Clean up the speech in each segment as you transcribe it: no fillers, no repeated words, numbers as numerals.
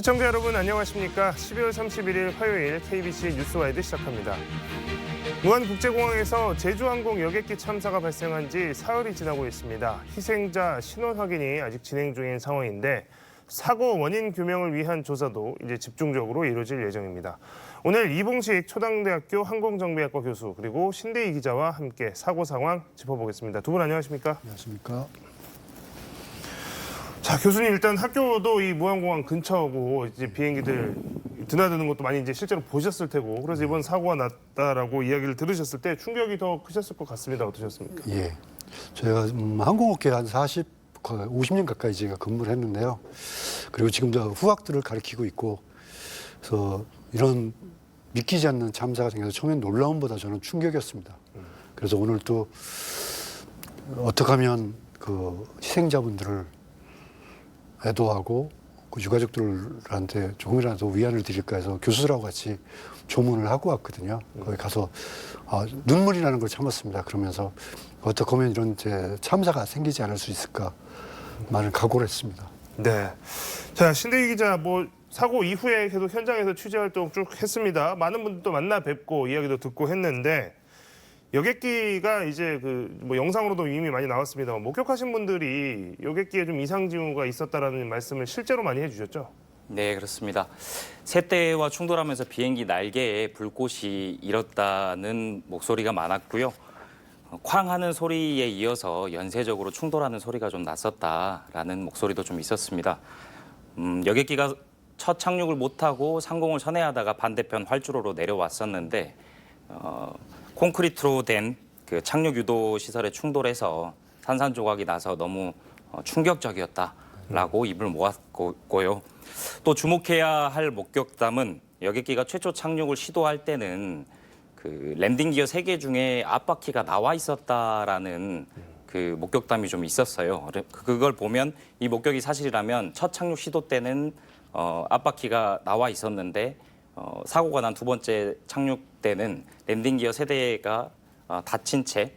시청자 여러분 안녕하십니까? 12월 31일 화요일 KBC 뉴스와이드 시작합니다. 무안국제공항에서 제주항공 여객기 참사가 발생한 지 사흘이 지나고 있습니다. 희생자 신원 확인이 아직 진행 중인 상황인데 사고 원인 규명을 위한 조사도 이제 집중적으로 이루어질 예정입니다. 오늘 이봉식 초당대학교 항공정비학과 교수 그리고 신대희 기자와 함께 사고 상황 짚어보겠습니다. 두 분 안녕하십니까? 안녕하십니까? 자, 교수님 일단 학교도 이 무안공항 근처고 이제 비행기들 드나드는 것도 많이 이제 실제로 보셨을 테고 그래서 이번 사고가 났다라고 이야기를 들으셨을 때 충격이 더 크셨을 것 같습니다. 어떠셨습니까? 예, 저희가 항공업계에 한 50년 가까이 제가 근무를 했는데요. 그리고 지금도 후학들을 가르치고 있고 그래서 이런 믿기지 않는 참사가 생겨서 처음엔 놀라움보다 저는 충격이었습니다. 그래서 오늘 또 어떻게 하면 그 희생자분들을 애도하고 그 유가족들한테 조금이라도 위안을 드릴까 해서 교수들하고 같이 조문을 하고 왔거든요. 거기 가서 눈물이 나는 걸 참았습니다. 그러면서 어떻게 하면 이런 참사가 생기지 않을 수 있을까 많은 각오를 했습니다. 네. 자, 신대희 기자 사고 이후에 계속 현장에서 취재 활동 쭉 했습니다. 많은 분들도 만나 뵙고 이야기도 듣고 했는데 여객기가 이제 영상으로도 이미 많이 나왔습니다만 목격하신 분들이 여객기에 좀 이상 징후가 있었다라는 말씀을 실제로 많이 해주셨죠? 네, 그렇습니다. 새떼와 충돌하면서 비행기 날개에 불꽃이 일었다는 목소리가 많았고요. 쾅 하는 소리에 이어서 연쇄적으로 충돌하는 소리가 좀 났었다라는 목소리도 좀 있었습니다. 여객기가 첫 착륙을 못하고 상공을 선회하다가 반대편 활주로로 내려왔었는데 콘크리트로 된 그 착륙 유도 시설에 충돌해서 산산조각이 나서 너무 충격적이었다라고 입을 모았고요. 또 주목해야 할 목격담은 여객기가 최초 착륙을 시도할 때는 그 랜딩 기어 3개 중에 앞바퀴가 나와 있었다라는 그 목격담이 좀 있었어요. 그걸 보면 이 목격이 사실이라면 첫 착륙 시도 때는 앞바퀴가 나와 있었는데 사고가 난 두 번째 착륙 때는 랜딩 기어 세대가 닫힌 채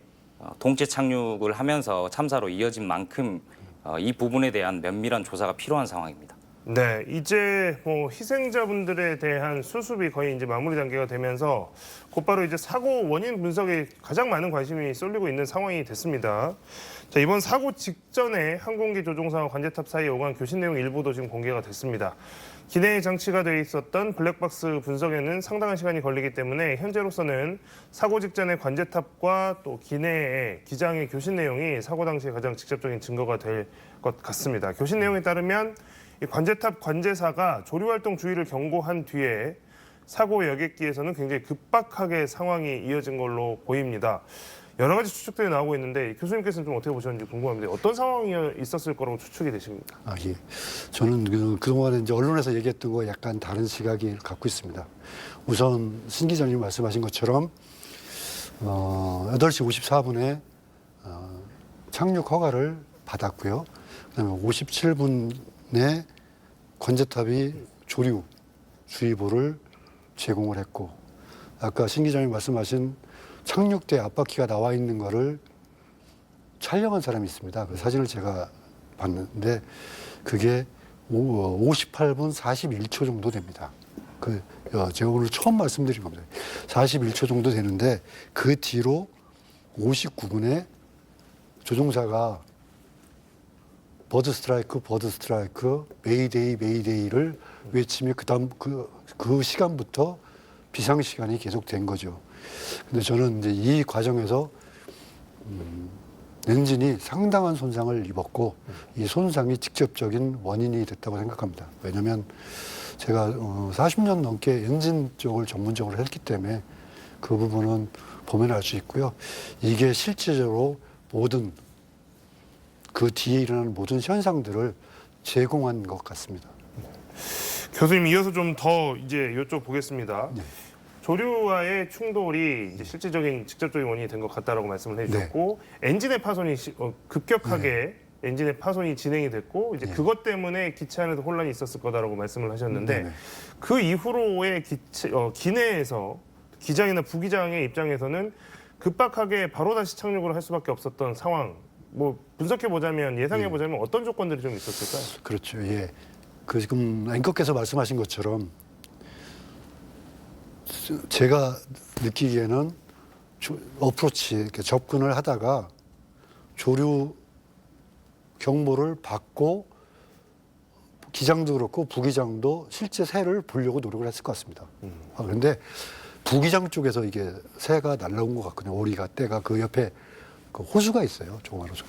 동체 착륙을 하면서 참사로 이어진 만큼 이 부분에 대한 면밀한 조사가 필요한 상황입니다. 네, 이제 희생자분들에 대한 수습이 거의 이제 마무리 단계가 되면서 곧바로 이제 사고 원인 분석에 가장 많은 관심이 쏠리고 있는 상황이 됐습니다. 자, 이번 사고 직전에 항공기 조종사와 관제탑 사이에 오간 교신 내용 일부도 지금 공개가 됐습니다. 기내에 장치가 되어 있었던 블랙박스 분석에는 상당한 시간이 걸리기 때문에 현재로서는 사고 직전에 관제탑과 또 기내의 기장의 교신 내용이 사고 당시에 가장 직접적인 증거가 될 것 같습니다. 교신 내용에 따르면 이 관제탑 관제사가 조류활동 주의를 경고한 뒤에 사고 여객기에서는 굉장히 급박하게 상황이 이어진 걸로 보입니다. 여러 가지 추측들이 나오고 있는데 교수님께서는 좀 어떻게 보셨는지 궁금합니다. 어떤 상황이 있었을 거라고 추측이 되십니까? 예. 저는 그동안에 이제 언론에서 얘기했던 거 약간 다른 시각을 갖고 있습니다. 우선 신 기자님 말씀하신 것처럼 8시 54분에 착륙 허가를 받았고요. 그다음에 57분에 관제탑이 조류 주의보를 제공을 했고 아까 신 기자님 말씀하신 착륙대 앞바퀴가 나와 있는 거를 촬영한 사람이 있습니다. 그 사진을 제가 봤는데 그게 58분 41초 정도 됩니다. 제가 오늘 처음 말씀드린 겁니다. 41초 정도 되는데 그 뒤로 59분에 조종사가 버드 스트라이크, 메이데이를 외치며 그다음 그 시간부터 비상 시간이 계속된 거죠. 근데 저는 이제 이 과정에서 엔진이 상당한 손상을 입었고 이 손상이 직접적인 원인이 됐다고 생각합니다. 왜냐하면 제가 40년 넘게 엔진 쪽을 전문적으로 했기 때문에 그 부분은 보면 알 수 있고요. 이게 실질적으로 모든 그 뒤에 일어나는 모든 현상들을 제공한 것 같습니다. 교수님 이어서 좀 더 이제 여쭤보겠습니다. 네. 조류와의 충돌이 이제 직접적인 원인이 된 것 같다라고 말씀을 해주셨고 엔진의 파손이 급격하게 엔진의 파손이 진행이 됐고 이제 그것 때문에 기체 안에도 혼란이 있었을 거다라고 말씀을 하셨는데 그 이후로의 기내에서 기장이나 부기장의 입장에서는 급박하게 바로 다시 착륙을 할 수밖에 없었던 상황. 분석해 보자면 예상해 보자면 어떤 조건들이 좀 있었을까요? 그렇죠. 예. 그 지금 앵커께서 말씀하신 것처럼 제가 느끼기에는 어프로치 이렇게 접근을 하다가 조류 경보를 받고 기장도 그렇고 부기장도 실제 새를 보려고 노력을 했을 것 같습니다. 그런데 부기장 쪽에서 이게 새가 날라온 것 같거든요. 오리가 떼가 그 옆에 그 호수가 있어요. 조그만 호수.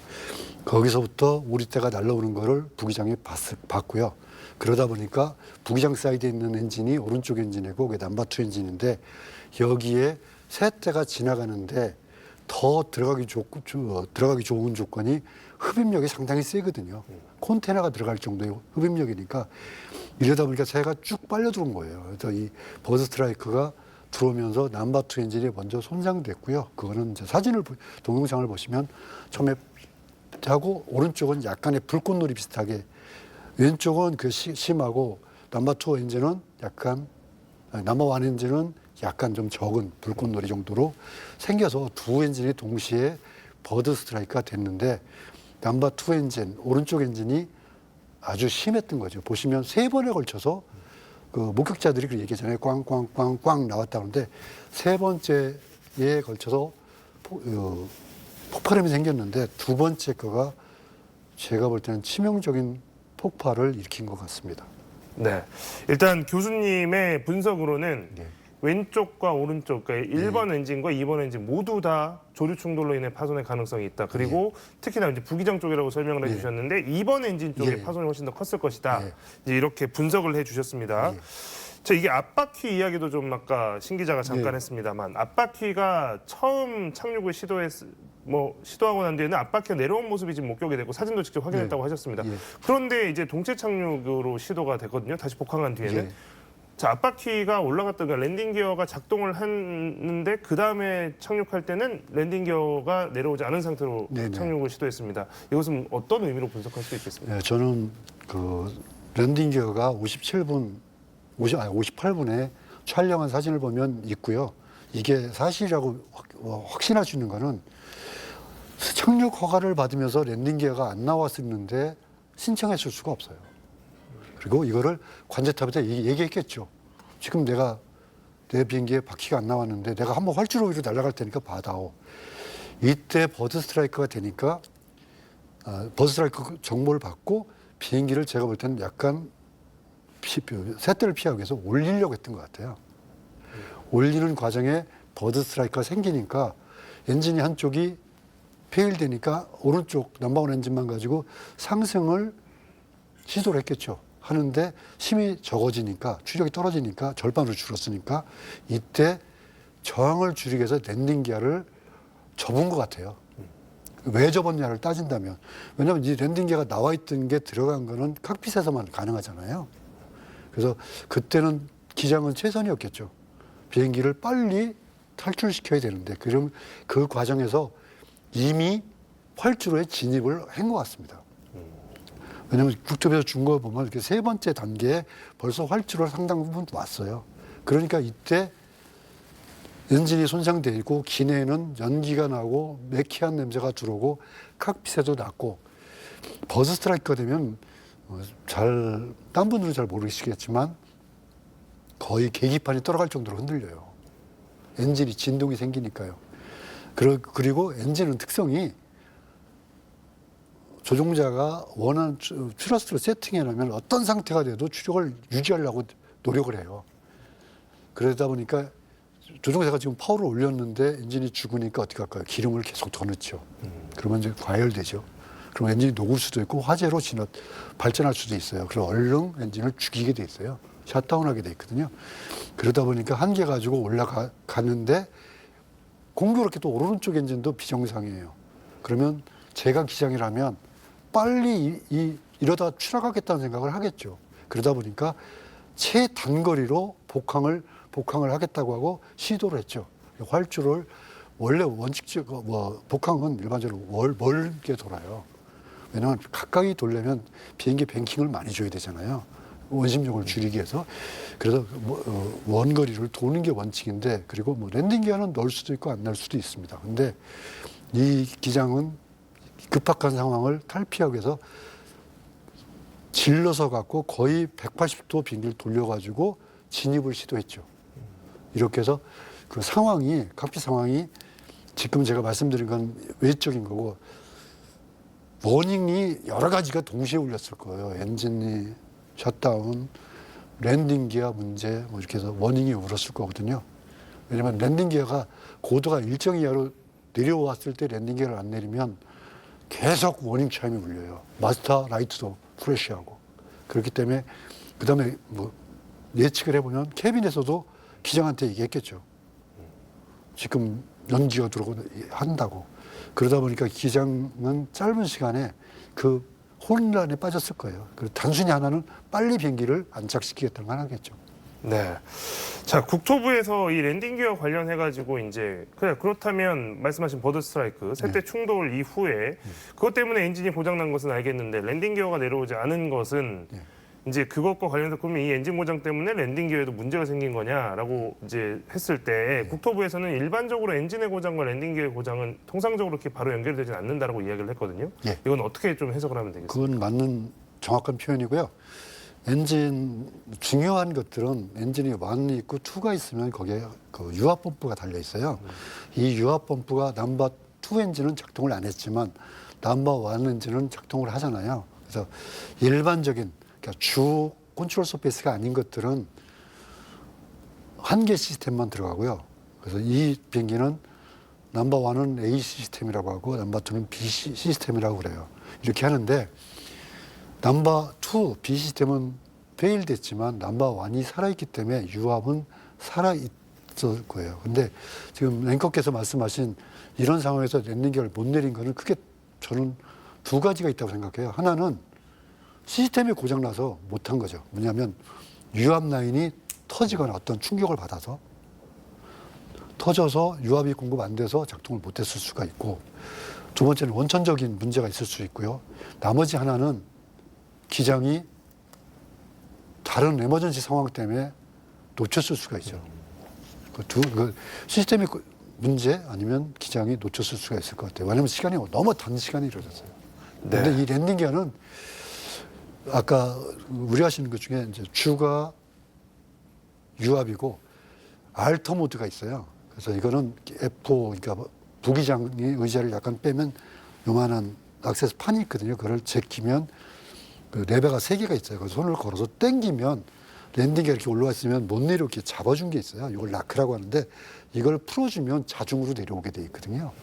거기서부터 오리 떼가 날라오는 거를 부기장이 봤고요. 그러다 보니까 부기장 사이드에 있는 엔진이 오른쪽 엔진이고 그게 넘버2 엔진인데 여기에 새 떼가 지나가는데 더 들어가기 좋은 조건이 흡입력이 상당히 세거든요. 콘테이너가 들어갈 정도의 흡입력이니까 이러다 보니까 새가 쭉 빨려 들어온 거예요. 그래서 이 버드 스트라이크가 들어오면서 넘버2 엔진이 먼저 손상됐고요. 그거는 이제 동영상을 보시면 처음에 하고 오른쪽은 약간의 불꽃놀이 비슷하게 왼쪽은 그 심하고 넘버2 엔진은 약간 넘버1 엔진은 약간 좀 적은 불꽃놀이 정도로 생겨서 두 엔진이 동시에 버드 스트라이크가 됐는데 넘버2 엔진 오른쪽 엔진이 아주 심했던 거죠. 보시면 3번에 걸쳐서 그 목격자들이 그 얘기잖아요. 꽝꽝꽝꽝 나왔다 그러는데 3번째에 걸쳐서 폭발음이 생겼는데 2번째 거가 제가 볼 때는 치명적인 폭발을 일으킨 것 같습니다. 네. 일단 교수님의 분석으로는 네. 왼쪽과 오른쪽, 그러니까 1번 엔진과 2번 엔진 모두 다 조류 충돌로 인해 파손의 가능성이 있다. 그리고 특히나 이제 부기장 쪽이라고 설명을 해주셨는데 2번 엔진 쪽에 파손이 훨씬 더 컸을 것이다. 이제 이렇게 분석을 해주셨습니다. 자, 이게 앞바퀴 이야기도 좀 아까 신 기자가 잠깐 했습니다만 앞바퀴가 처음 착륙을 시도하고 난 뒤에는 앞바퀴가 내려온 모습이 지금 목격이 되고 사진도 직접 확인했다고 하셨습니다. 그런데 이제 동체 착륙으로 시도가 됐거든요. 다시 복항한 뒤에는. 자, 앞바퀴가 올라갔던 그러니까 랜딩 기어가 작동을 했는데 그 다음에 착륙할 때는 랜딩 기어가 내려오지 않은 상태로 착륙을 시도했습니다. 이것은 어떤 의미로 분석할 수 있겠습니까? 네, 저는 그 랜딩 기어가 58분에 촬영한 사진을 보면 있고요. 이게 사실이라고 확신할 수 있는 거는 착륙 허가를 받으면서 랜딩 기어가 안 나왔었는데 신청했을 수가 없어요. 그리고 이거를 관제탑에다 얘기했겠죠. 지금 내 비행기에 바퀴가 안 나왔는데 내가 한번 활주로 위로 날아갈 테니까 받아오. 이때 버드 스트라이크가 되니까 버드 스트라이크 정보를 받고 비행기를 제가 볼 때는 약간 새떼를 피하기 위해서 올리려고 했던 것 같아요. 올리는 과정에 버드 스트라이크가 생기니까 엔진이 한쪽이 페일되니까 오른쪽 넘버1 엔진만 가지고 상승을 시도를 했겠죠. 하는데 힘이 적어지니까 추력이 떨어지니까 절반으로 줄었으니까 이때 저항을 줄이기 위해서 랜딩 기어를 접은 것 같아요. 왜 접었냐를 따진다면 왜냐하면 이 랜딩 기어가 나와 있던 게 들어간 거는 칵핏에서만 가능하잖아요. 그래서 그때는 기장은 최선이었겠죠. 비행기를 빨리 탈출시켜야 되는데 그럼 그 과정에서 이미 활주로에 진입을 한 것 같습니다. 왜냐하면 국토부에서 준 거 보면 이렇게 3번째 단계에 벌써 활주로가 상당 부분 왔어요. 그러니까 이때 엔진이 손상되고 기내에는 연기가 나고 매캐한 냄새가 들어오고 칵핏에도 났고 버드 스트라이크가 되면 딴 분들은 잘 모르시겠지만 거의 계기판이 떨어갈 정도로 흔들려요. 엔진이 진동이 생기니까요. 그리고 엔진은 특성이 조종자가 원하는 트러스트를 세팅해놓으면 어떤 상태가 돼도 추력을 유지하려고 노력을 해요. 그러다 보니까 조종사가 지금 파워를 올렸는데 엔진이 죽으니까 어떻게 할까요? 기름을 계속 더 넣죠. 그러면 이제 과열되죠. 그럼 엔진이 녹을 수도 있고 화재로 발전할 수도 있어요. 그래서 얼른 엔진을 죽이게 돼 있어요. 샷다운하게 돼 있거든요. 그러다 보니까 한계 가지고 올라가는데 공교롭게 또 오른쪽 엔진도 비정상이에요. 그러면 제가 기장이라면 빨리 이러다 추락하겠다는 생각을 하겠죠. 그러다 보니까 최단거리로 복항을 하겠다고 하고 시도를 했죠. 활주로를 원래 원칙적 복항은 일반적으로 멀게 돌아요. 왜냐하면 가까이 돌려면 비행기 뱅킹을 많이 줘야 되잖아요. 원심력을 줄이기 위해서. 그래서 원거리를 도는 게 원칙인데 그리고 랜딩 기어는 넣을 수도 있고 안 넣을 수도 있습니다. 근데 이 기장은 급박한 상황을 탈피하기 위해서 질러서 갖고 거의 180도 비행기를 돌려가지고 진입을 시도했죠. 이렇게 해서 그 상황이 칵핏 상황이 지금 제가 말씀드린 건 외적인 거고 워닝이 여러 가지가 동시에 울렸을 거예요. 엔진이 셧다운, 랜딩 기어 문제 뭐 이렇게 해서 워닝이 울었을 거거든요. 왜냐하면 랜딩 기어가 고도가 일정 이하로 내려왔을 때 랜딩 기어를 안 내리면 계속 워닝 차임이 울려요. 마스터 라이트도 프레시하고. 그렇기 때문에 그다음에 뭐 예측을 해보면 캐빈에서도 기장한테 얘기했겠죠. 지금 연기가 들어오고 한다고. 그러다 보니까 기장은 짧은 시간에 그 혼란에 빠졌을 거예요. 그리고 단순히 하나는 빨리 비행기를 안착시키겠다는 건 하겠죠. 네. 자, 국토부에서 이 랜딩 기어 관련해 가지고 이제 그래 그렇다면 말씀하신 버드 스트라이크 세대 충돌 이후에 그것 때문에 엔진이 고장 난 것은 알겠는데 랜딩 기어가 내려오지 않은 것은 이제 그것과 관련해서 그러면 이 엔진 고장 때문에 랜딩 기어에도 문제가 생긴 거냐라고 이제 했을 때 국토부에서는 일반적으로 엔진의 고장과 랜딩 기어의 고장은 통상적으로 이렇게 바로 연결되지는 않는다라고 이야기를 했거든요. 예. 이건 어떻게 좀 해석을 하면 되겠습니까? 그건 맞는 정확한 표현이고요. 엔진 중요한 것들은 엔진이 1이 있고 2가 있으면 거기에 그 유압 펌프가 달려 있어요. 이 유압 펌프가 넘버 2 엔진은 작동을 안 했지만 넘버 1 엔진은 작동을 하잖아요. 그래서 일반적인 그러니까 주 컨트롤 서페이스가 아닌 것들은 한 개 시스템만 들어가고요. 그래서 이 비행기는 넘버 1은 A 시스템이라고 하고 넘버 2는 B 시스템이라고 그래요. 이렇게 하는데 넘버 2 B 시스템은 페일 됐지만 넘버 1이 살아있기 때문에 유압은 살아있을 거예요. 근데 지금 앵커께서 말씀하신 이런 상황에서 랜딩 기어를 못 내린 거는 크게 저는 두 가지가 있다고 생각해요. 하나는 시스템이 고장나서 못한 거죠. 뭐냐면 유압 라인이 터지거나 어떤 충격을 받아서 터져서 유압이 공급 안 돼서 작동을 못했을 수가 있고 두 번째는 원천적인 문제가 있을 수 있고요. 나머지 하나는 기장이 다른 에머전시 상황 때문에 놓쳤을 수가 있죠. 그 시스템의 문제 아니면 기장이 놓쳤을 수가 있을 것 같아요. 왜냐하면 시간이 너무 단시간에 이루어졌어요. 그런데 이 랜딩 기어는 아까 우려하시는 것 중에 이제 주가 유압이고 알터 모드가 있어요. 그래서 이거는 F4 그러니까 부기장의 의자를 약간 빼면 요만한 액세스 판이 있거든요. 그걸 제끼면 그 레버가 3개가 있어요. 그 손을 걸어서 당기면 랜딩이 이렇게 올라와 있으면 못 내려오게 잡아준 게 있어요. 이걸 라크라고 하는데 이걸 풀어주면 자중으로 내려오게 돼 있거든요.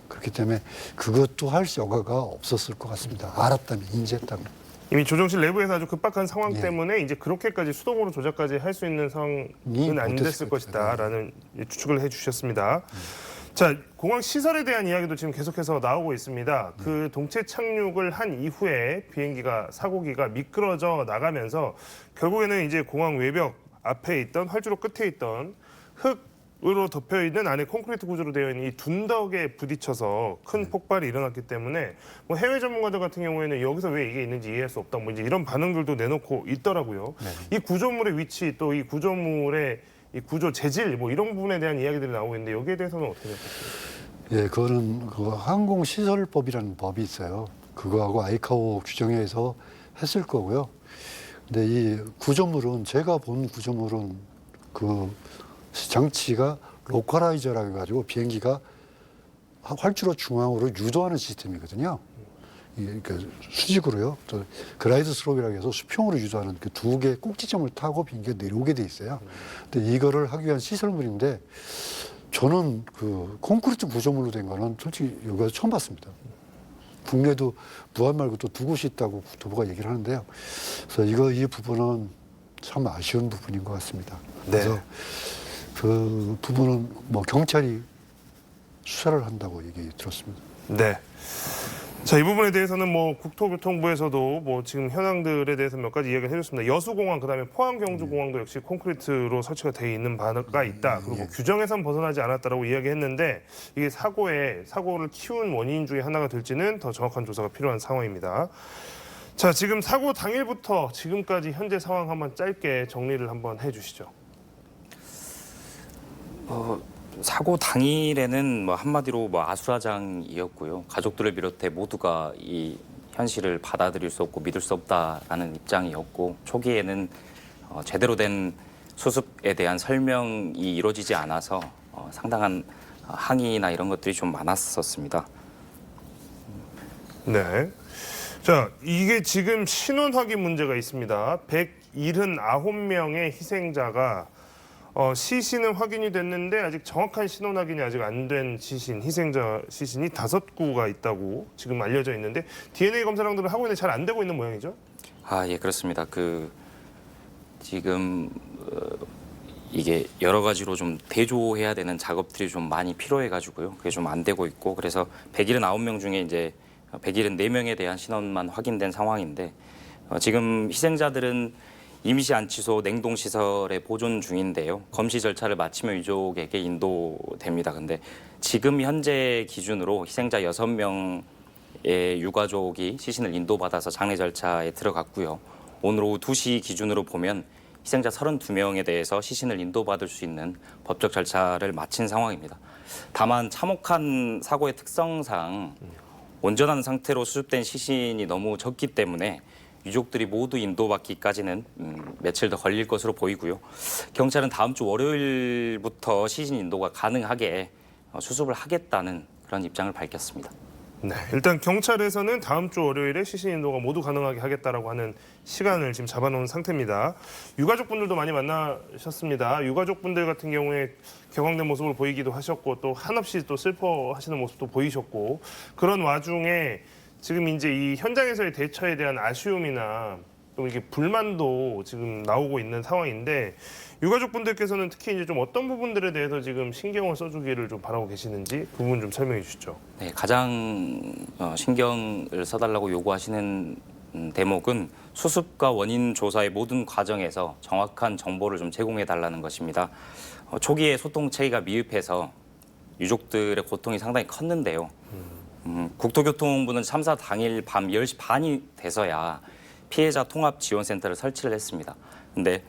그렇기 때문에 그것도 할 여가가 없었을 것 같습니다. 알았다면 인지했다면. 이미 조정실 내부에서 아주 급박한 상황 때문에 이제 그렇게까지 수동으로 조작까지 할 수 있는 상황은 안 됐을 것이다라는 추측을 해주셨습니다. 자, 공항 시설에 대한 이야기도 지금 계속해서 나오고 있습니다. 그 동체 착륙을 한 이후에 비행기가 사고기가 미끄러져 나가면서 결국에는 이제 공항 외벽 앞에 있던 활주로 끝에 있던 흙으로 덮여 있는 안에 콘크리트 구조로 되어 있는 이 둔덕에 부딪혀서 큰 폭발이 일어났기 때문에 뭐 해외 전문가들 같은 경우에는 여기서 왜 이게 있는지 이해할 수 없다 뭐 이제 이런 반응들도 내놓고 있더라고요. 이 구조물의 위치 또 이 구조물의 이 구조 재질 뭐 이런 부분에 대한 이야기들이 나오고 있는데 여기에 대해서는 어떻게 생각하세요? 예, 그거는 그 항공시설법이라는 법이 있어요. 그거하고 아이카오 규정에 의해서 했을 거고요. 근데 이 구조물은 제가 본 구조물은 그 장치가 로컬라이저라고 해가지고 비행기가 활주로 중앙으로 유도하는 시스템이거든요. 그 수직으로요. 또 그라이드 스롭이라고 해서 수평으로 유도하는 그 2개의 꼭지점을 타고 비행기가 내려오게 돼 있어요. 근데 이거를 하기 위한 시설물인데 저는 그 콘크리트 구조물로 된 거는 솔직히 여기서 처음 봤습니다. 국내도 부안 말고 또 2곳이 있다고 국토부가 얘기를 하는데요. 그래서 이 부분은 참 아쉬운 부분인 것 같습니다. 그래서 그 부분은 뭐 경찰이 수사를 한다고 얘기 들었습니다. 네. 자, 이 부분에 대해서는 뭐 국토교통부에서도 뭐 지금 현황들에 대해서 몇 가지 이야기를 해줬습니다. 여수공항 그다음에 포항경주공항도 역시 콘크리트로 설치가 돼 있는 바가 있다. 그리고 규정에선 벗어나지 않았다라고 이야기했는데 이게 사고를 키운 원인 중에 하나가 될지는 더 정확한 조사가 필요한 상황입니다. 자, 지금 사고 당일부터 지금까지 현재 상황 한번 짧게 정리를 한번 해주시죠. 사고 당일에는 뭐 한마디로 뭐 아수라장이었고요. 가족들을 비롯해 모두가 이 현실을 받아들일 수 없고 믿을 수 없다라는 입장이었고 초기에는 제대로 된 수습에 대한 설명이 이루어지지 않아서 상당한 항의나 이런 것들이 좀 많았었습니다. 네. 자, 이게 지금 신원 확인 문제가 있습니다. 179명의 희생자가 시신은 확인이 됐는데 아직 정확한 신원 확인이 아직 안 된 시신, 희생자 시신이 5구가 있다고 지금 알려져 있는데 DNA 검사랑들은 하고 있는데 잘 안 되고 있는 모양이죠? 아, 예, 그렇습니다. 지금 이게 여러 가지로 좀 대조해야 되는 작업들이 좀 많이 필요해 가지고요. 그게 좀 안 되고 있고 그래서 179명 중에 이제 174명에 대한 신원만 확인된 상황인데 지금 희생자들은 임시 안치소 냉동시설에 보존 중인데요. 검시 절차를 마치면 유족에게 인도됩니다. 근데 지금 현재 기준으로 희생자 6명의 유가족이 시신을 인도받아서 장례 절차에 들어갔고요. 오늘 오후 2시 기준으로 보면 희생자 32명에 대해서 시신을 인도받을 수 있는 법적 절차를 마친 상황입니다. 다만 참혹한 사고의 특성상 온전한 상태로 수습된 시신이 너무 적기 때문에 유족들이 모두 인도받기까지는 며칠 더 걸릴 것으로 보이고요. 경찰은 다음 주 월요일부터 시신 인도가 가능하게 수습을 하겠다는 그런 입장을 밝혔습니다. 네, 일단 경찰에서는 다음 주 월요일에 시신 인도가 모두 가능하게 하겠다라고 하는 시간을 지금 잡아놓은 상태입니다. 유가족분들도 많이 만나셨습니다. 유가족분들 같은 경우에 격앙된 모습을 보이기도 하셨고 또 한없이 또 슬퍼하시는 모습도 보이셨고 그런 와중에 지금 이제 이 현장에서의 대처에 대한 아쉬움이나 또 이게 불만도 지금 나오고 있는 상황인데 유가족분들께서는 특히 이제 좀 어떤 부분들에 대해서 지금 신경을 써주기를 좀 바라고 계시는지 그 부분 좀 설명해 주시죠. 네, 가장 신경을 써달라고 요구하시는 대목은 수습과 원인 조사의 모든 과정에서 정확한 정보를 좀 제공해 달라는 것입니다. 초기에 소통 체계가 미흡해서 유족들의 고통이 상당히 컸는데요. 국토교통부는 참사 당일 밤 10시 반이 돼서야 피해자 통합 지원센터를 설치를 했습니다. 근데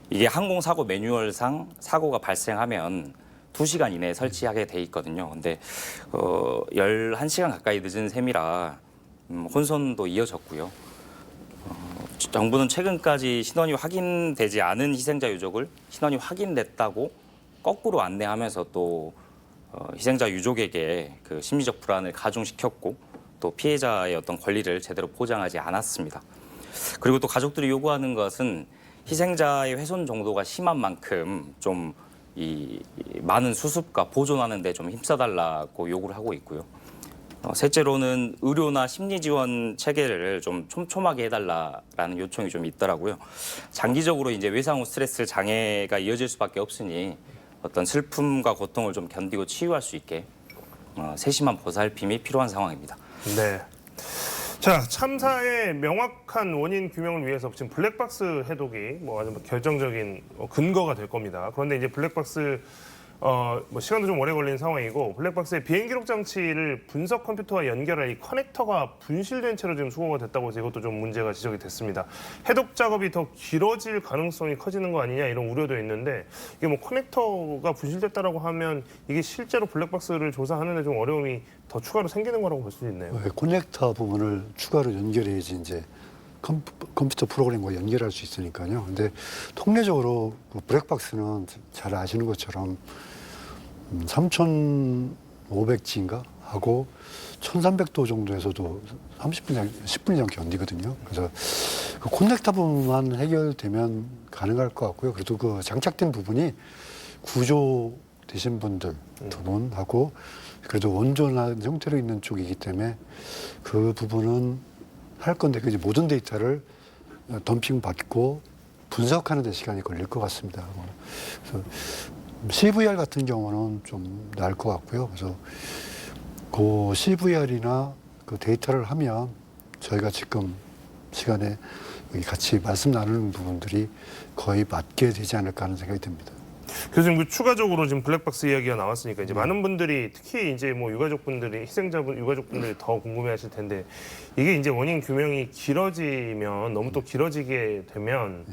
이게 항공사고 매뉴얼상 사고가 발생하면 2시간 이내에 설치하게 돼 있거든요. 근데 11시간 가까이 늦은 셈이라 혼선도 이어졌고요. 정부는 최근까지 신원이 확인되지 않은 희생자 유족을 신원이 확인됐다고 거꾸로 안내하면서 또 희생자 유족에게 그 심리적 불안을 가중시켰고 또 피해자의 어떤 권리를 제대로 보장하지 않았습니다. 그리고 또 가족들이 요구하는 것은 희생자의 훼손 정도가 심한 만큼 좀 이 많은 수습과 보존하는 데 좀 힘써달라고 요구를 하고 있고요. 셋째로는 의료나 심리 지원 체계를 좀 촘촘하게 해달라라는 요청이 좀 있더라고요. 장기적으로 이제 외상 후 스트레스 장애가 이어질 수밖에 없으니 어떤 슬픔과 고통을 좀 견디고 치유할 수 있게 세심한 보살핌이 필요한 상황입니다. 네. 자, 참사의 명확한 원인 규명을 위해서 지금 블랙박스 해독이 아주 결정적인 근거가 될 겁니다. 그런데 이제 블랙박스 시간도 좀 오래 걸리는 상황이고 블랙박스의 비행 기록 장치를 분석 컴퓨터와 연결할 이 커넥터가 분실된 채로 지금 수거가 됐다고 해서 이것도 좀 문제가 지적이 됐습니다. 해독 작업이 더 길어질 가능성이 커지는 거 아니냐 이런 우려도 있는데 이게 커넥터가 분실됐다라고 하면 이게 실제로 블랙박스를 조사하는 데 좀 어려움이 더 추가로 생기는 거라고 볼 수 있네요. 커넥터 부분을 추가로 연결해야지 이제 컴퓨터 프로그램과 연결할 수 있으니까요. 근데 통례적으로 블랙박스는 잘 아시는 것처럼 3,500G인가 하고 1,300도 정도에서도 10분 이상 견디거든요. 그래서 그 커넥터 부분만 해결되면 가능할 것 같고요. 그래도 그 장착된 부분이 구조되신 분들 두 분하고 그래도 온전한 형태로 있는 쪽이기 때문에 그 부분은 할 건데 그 모든 데이터를 덤핑 받고 분석하는 데 시간이 걸릴 것 같습니다. 그래서 CVR 같은 경우는 좀 나을 것 같고요. 그래서 그 CVR이나 그 데이터를 하면 저희가 지금 시간에 여기 같이 말씀 나누는 부분들이 거의 맞게 되지 않을까 하는 생각이 듭니다. 교수님, 추가적으로 지금 블랙박스 이야기가 나왔으니까 이제 많은 분들이 특히 이제 유가족분들이 희생자분 유가족분들이 더 궁금해하실 텐데 이게 이제 원인 규명이 길어지면 너무 또 길어지게 되면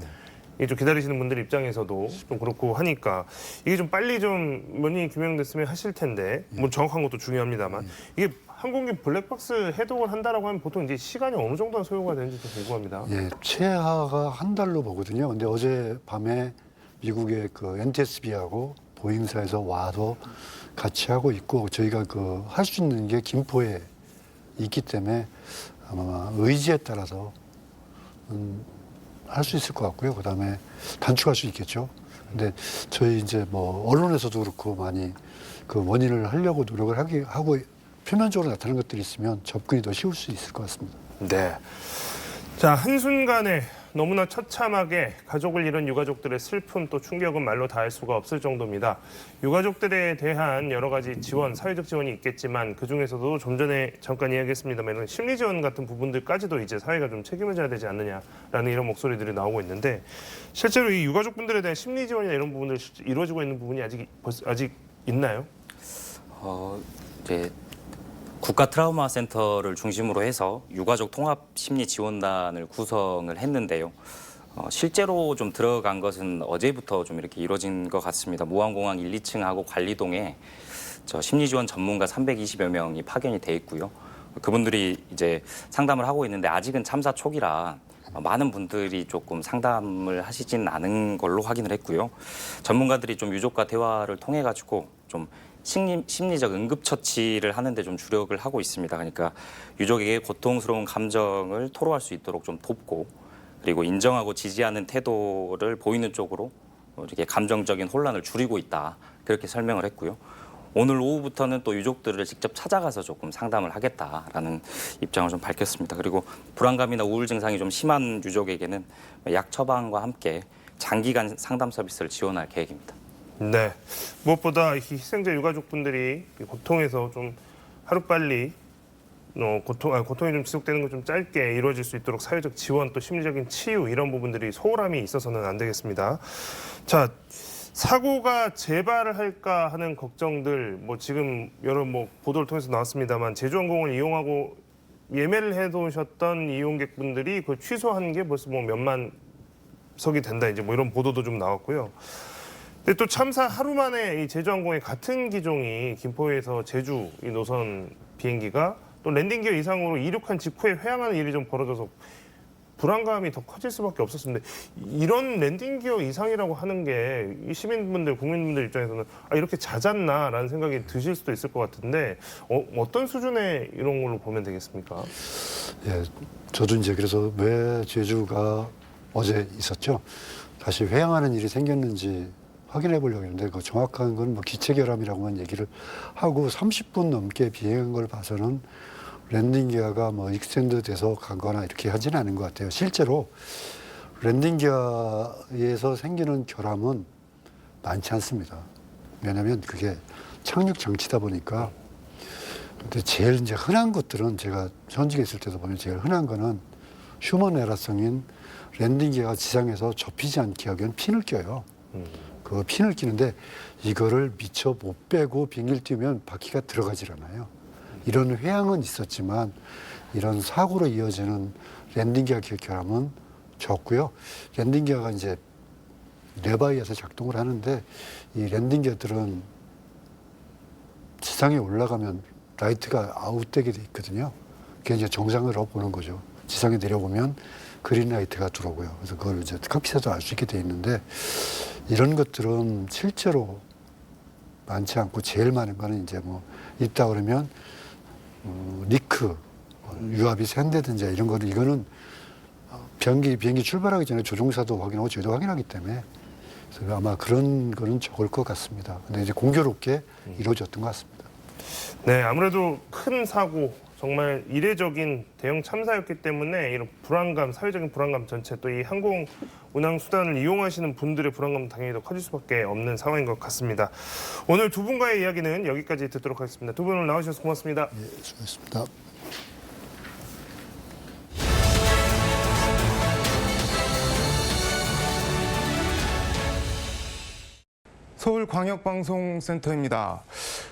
이게 좀 기다리시는 분들 입장에서도 좀 그렇고 하니까 이게 좀 빨리 좀 원인이 규명됐으면 하실 텐데 정확한 것도 중요합니다만 이게 항공기 블랙박스 해독을 한다라고 하면 보통 이제 시간이 어느 정도나 소요가 되는지 좀 궁금합니다. 예, 최하가 한 달로 보거든요. 근데 어제 밤에 미국의 그 NTSB하고 보잉사에서 와서 같이 하고 있고 저희가 그 할 수 있는 게 김포에 있기 때문에 아마 의지에 따라서 할 수 있을 것 같고요. 그다음에 단축할 수 있겠죠. 근데 저희 이제 뭐 언론에서도 그렇고 많이 그 원인을 하려고 노력을 하고 표면적으로 나타나는 것들이 있으면 접근이 더 쉬울 수 있을 것 같습니다. 네. 자, 한순간에 너무나 처참하게 가족을 잃은 유가족들의 슬픔 또 충격은 말로 다할 수가 없을 정도입니다. 유가족들에 대한 여러 가지 지원, 사회적 지원이 있겠지만 그중에서도 좀 전에 잠깐 이야기했습니다만 심리 지원 같은 부분들까지도 이제 사회가 좀 책임을 져야 되지 않느냐라는 이런 목소리들이 나오고 있는데 실제로 이 유가족분들에 대한 심리 지원이나 이런 부분들 이루어지고 있는 부분이 아직 있나요? 이제 국가 트라우마 센터를 중심으로 해서 유가족 통합 심리 지원단을 구성을 했는데요. 실제로 좀 들어간 것은 어제부터 좀 이렇게 이루어진 것 같습니다. 무안공항 1, 2층하고 관리동에 심리 지원 전문가 320여 명이 파견이 돼 있고요. 그분들이 이제 상담을 하고 있는데 아직은 참사 초기라 많은 분들이 조금 상담을 하시진 않은 걸로 확인을 했고요. 전문가들이 좀 유족과 대화를 통해 가지고 좀 심리적 응급처치를 하는데 좀 주력을 하고 있습니다. 그러니까 유족에게 고통스러운 감정을 토로할 수 있도록 좀 돕고 그리고 인정하고 지지하는 태도를 보이는 쪽으로 이렇게 감정적인 혼란을 줄이고 있다. 그렇게 설명을 했고요. 오늘 오후부터는 또 유족들을 직접 찾아가서 조금 상담을 하겠다라는 입장을 좀 밝혔습니다. 그리고 불안감이나 우울 증상이 좀 심한 유족에게는 약 처방과 함께 장기간 상담 서비스를 지원할 계획입니다. 네. 무엇보다 이 희생자 유가족분들이 고통에서 좀 하루빨리 고통이 좀 지속되는 거 좀 짧게 이루어질 수 있도록 사회적 지원 또 심리적인 치유 이런 부분들이 소홀함이 있어서는 안 되겠습니다. 자, 사고가 재발을 할까 하는 걱정들 지금 여러 보도를 통해서 나왔습니다만 제주항공을 이용하고 예매를 해두셨던 이용객분들이 그걸 취소한 게 벌써 몇만 석이 된다 이제 이런 보도도 좀 나왔고요. 근데 또 참사 하루 만에 이 제주항공의 같은 기종이 김포에서 제주 이 노선 비행기가 또 랜딩 기어 이상으로 이륙한 직후에 회항하는 일이 좀 벌어져서 불안감이 더 커질 수밖에 없었습니다. 이런 랜딩 기어 이상이라고 하는 게 이 시민분들, 국민분들 입장에서는 이렇게 잦았나라는 생각이 드실 수도 있을 것 같은데 어떤 수준의 이런 걸로 보면 되겠습니까? 예, 저도 이제 그래서 왜 제주가 어제 있었죠. 다시 회항하는 일이 생겼는지 확인해 보려고 했는데 그 정확한 건 기체 결함이라고만 얘기를 하고 30분 넘게 비행한 걸 봐서는 랜딩 기어가 익스텐드 돼서 간 거나 이렇게 하지는 않은 것 같아요. 실제로 랜딩 기어에서 생기는 결함은 많지 않습니다. 왜냐하면 그게 착륙 장치다 보니까. 근데 제일 이제 흔한 것들은 제가 현직에 있을 때도 보면 제일 흔한 거는 휴먼 에러성인 랜딩 기어가 지상에서 접히지 않게 하기 위한 핀을 껴요. 그 핀을 끼는데 이거를 미처 못 빼고 비행기를 띄우면 바퀴가 들어가질 않아요. 이런 회항은 있었지만 이런 사고로 이어지는 랜딩 기어 결함은 적고요. 랜딩 기어가 이제 레바이에서 작동을 하는데 이 랜딩 기어들은 지상에 올라가면 라이트가 아웃되게 돼 있거든요. 그게 이제 정상으로 보는 거죠. 지상에 내려보면 그린 라이트가 들어오고요. 그래서 그걸 이제 칵핏에서 알 수 있게 돼 있는데 이런 것들은 실제로 많지 않고 제일 많은 거는 이제 있다 그러면 리크, 유압이 샌다든지 이런 거는 이거는 비행기 출발하기 전에 조종사도 확인하고 저희도 확인하기 때문에 그래서 아마 그런 거는 적을 것 같습니다. 근데 이제 공교롭게 이루어졌던 것 같습니다. 네, 아무래도 큰 사고, 정말 이례적인 대형 참사였기 때문에 이런 불안감, 사회적인 불안감 전체 또 이 항공 운항 수단을 이용하시는 분들의 불안감 당연히 더 커질 수밖에 없는 상황인 것 같습니다. 오늘 두 분과의 이야기는 여기까지 듣도록 하겠습니다. 두 분 오늘 나와주셔서 고맙습니다. 예, 수고했습니다. 서울광역방송센터입니다.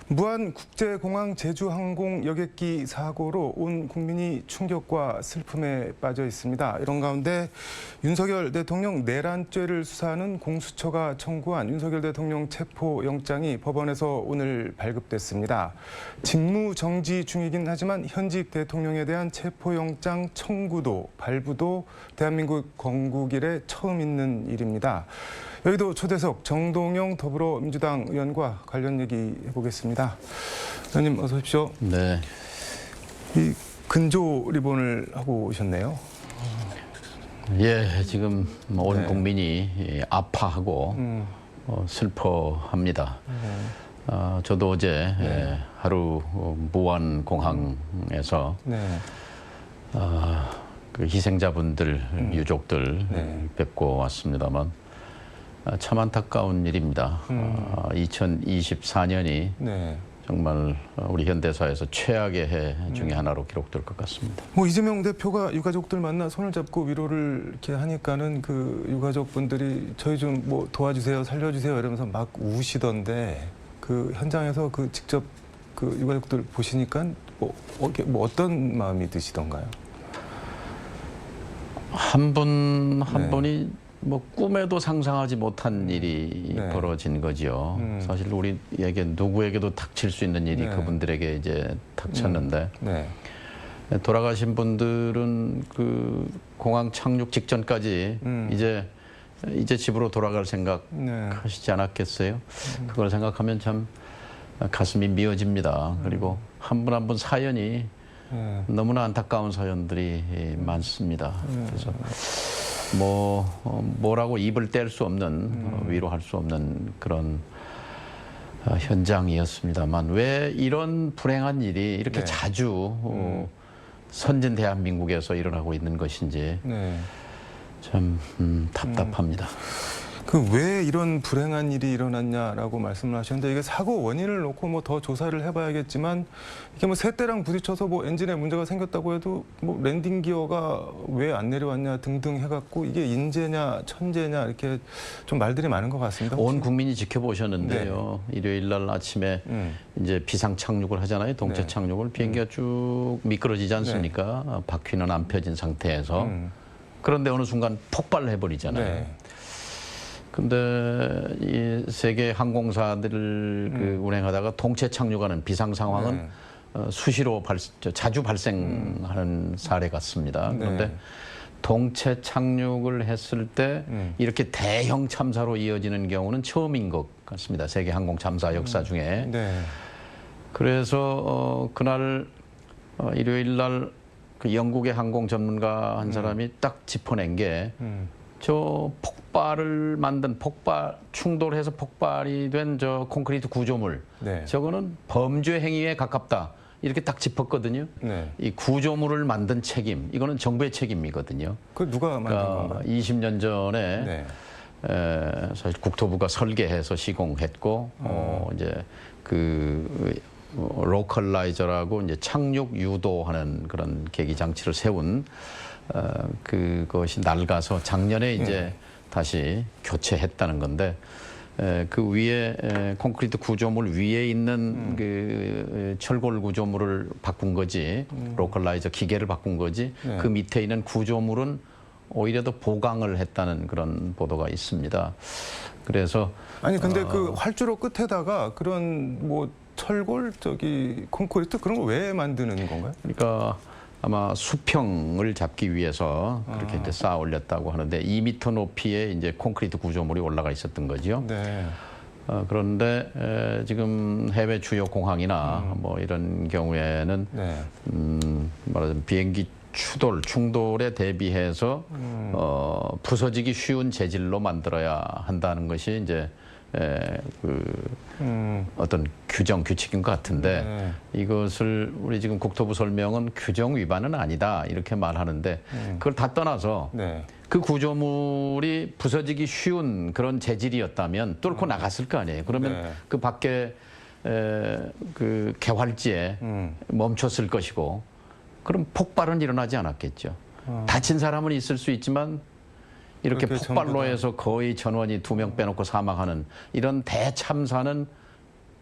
무안국제공항 제주항공 여객기 사고로 온 국민이 충격과 슬픔에 빠져 있습니다. 이런 가운데 윤석열 대통령 내란죄를 수사하는 공수처가 청구한 윤석열 대통령 체포영장이 법원에서 오늘 발급됐습니다. 직무정지 중이긴 하지만 현직 대통령에 대한 체포영장 청구도 발부도 대한민국 건국 이래 처음 있는 일입니다. 여의도 초대석 정동영 더불어민주당 의원과 관련 얘기 해보겠습니다. 의원님 어서 오십시오. 네. 이 근조 리본을 하고 오셨네요. 예, 지금 온 네. 국민이 아파하고 슬퍼합니다. 저도 어제 하루 무안 공항에서 네. 그 희생자분들 유족들 뵙고 왔습니다만 참 안타까운 일입니다. 2024년이 네. 정말 우리 현대사에서 최악의 해 중에 하나로 기록될 것 같습니다. 뭐 이재명 대표가 유가족들 만나 손을 잡고 위로를 이렇게 하니까는 그 유가족분들이 저희 좀 뭐 도와주세요, 살려주세요 이러면서 막 우시던데 그 현장에서 그 직접 그 유가족들 보시니까 뭐 어떤 마음이 드시던가요? 한 분 한 네. 분이 뭐 꿈에도 상상하지 못한 일이 네. 벌어진 거죠. 사실 우리에게 누구에게도 닥칠 수 있는 일이 네. 그분들에게 이제 닥쳤는데 네. 돌아가신 분들은 그 공항 착륙 직전까지 이제 집으로 돌아갈 생각 네. 하시지 않았겠어요? 그걸 생각하면 참 가슴이 미어집니다. 그리고 한 분 한 분 사연이 네. 너무나 안타까운 사연들이 많습니다. 그래서 뭐라고 입을 뗄 수 없는 위로할 수 없는 그런 현장이었습니다만 왜 이런 불행한 일이 이렇게 네. 자주 선진 대한민국에서 일어나고 있는 것인지 네. 참 답답합니다. 그 왜 이런 불행한 일이 일어났냐라고 말씀을 하셨는데 이게 사고 원인을 놓고 뭐 더 조사를 해봐야겠지만 이게 뭐 새떼랑 부딪혀서 뭐 엔진에 문제가 생겼다고 해도 뭐 랜딩 기어가 왜 안 내려왔냐 등등 해갖고 이게 인재냐 천재냐 이렇게 좀 말들이 많은 것 같습니다. 온 국민이 지켜보셨는데요. 일요일 날 아침에 이제 비상 착륙을 하잖아요. 동체 네. 착륙을 비행기가 쭉 미끄러지지 않습니까? 바퀴는 안 펴진 상태에서 그런데 어느 순간 폭발을 해버리잖아요. 네. 근데 이 세계 항공사들을 그 운행하다가 동체 착륙하는 비상 상황은 수시로 자주 발생하는 사례 같습니다. 그런데 동체 착륙을 했을 때 이렇게 대형 참사로 이어지는 경우는 처음인 것 같습니다. 세계 항공 참사 역사 중에. 네. 그래서 그날 일요일 날 그 영국의 항공 전문가 한 사람이 딱 짚어낸 게 저 폭발을 만든 충돌해서 폭발이 된 저 콘크리트 구조물 네. 저거는 범죄 행위에 가깝다 이렇게 딱 짚었거든요. 네. 이 구조물을 만든 책임 이거는 정부의 책임이거든요. 그 누가 만든 그러니까 건가요? 20년 전에 네. 사실 국토부가 설계해서 시공했고 이제 그 로컬라이저라고 이제 착륙 유도하는 그런 계기 장치를 세운 그것이 낡아서 작년에 이제 다시 교체했다는 건데 그 위에 콘크리트 구조물 위에 있는 그 철골 구조물을 바꾼 거지 로컬라이저 기계를 바꾼 거지 그 밑에 있는 구조물은 오히려 더 보강을 했다는 그런 보도가 있습니다. 그래서 아니 근데 그 활주로 끝에다가 그런 뭐 철골 콘크리트 그런 거 왜 만드는 건가요? 그러니까 아마 수평을 잡기 위해서 그렇게 이제 쌓아 올렸다고 하는데 2m 높이의 이제 콘크리트 구조물이 올라가 있었던 거죠. 네. 그런데 지금 해외 주요 공항이나 뭐 이런 경우에는 네. 말하자면 비행기 충돌에 대비해서 부서지기 쉬운 재질로 만들어야 한다는 것이 이제 어떤 규칙인 것 같은데 이것을 우리 지금 국토부 설명은 규정 위반은 아니다 이렇게 말하는데 그걸 다 떠나서 네. 그 구조물이 부서지기 쉬운 그런 재질이었다면 뚫고 나갔을 거 아니에요. 그러면 네. 그 밖에 그 개활지에 멈췄을 것이고 그럼 폭발은 일어나지 않았겠죠. 다친 사람은 있을 수 있지만 이렇게 그렇게 폭발로 전부 다. 해서 거의 전원이 2명 빼놓고 사망하는 이런 대참사는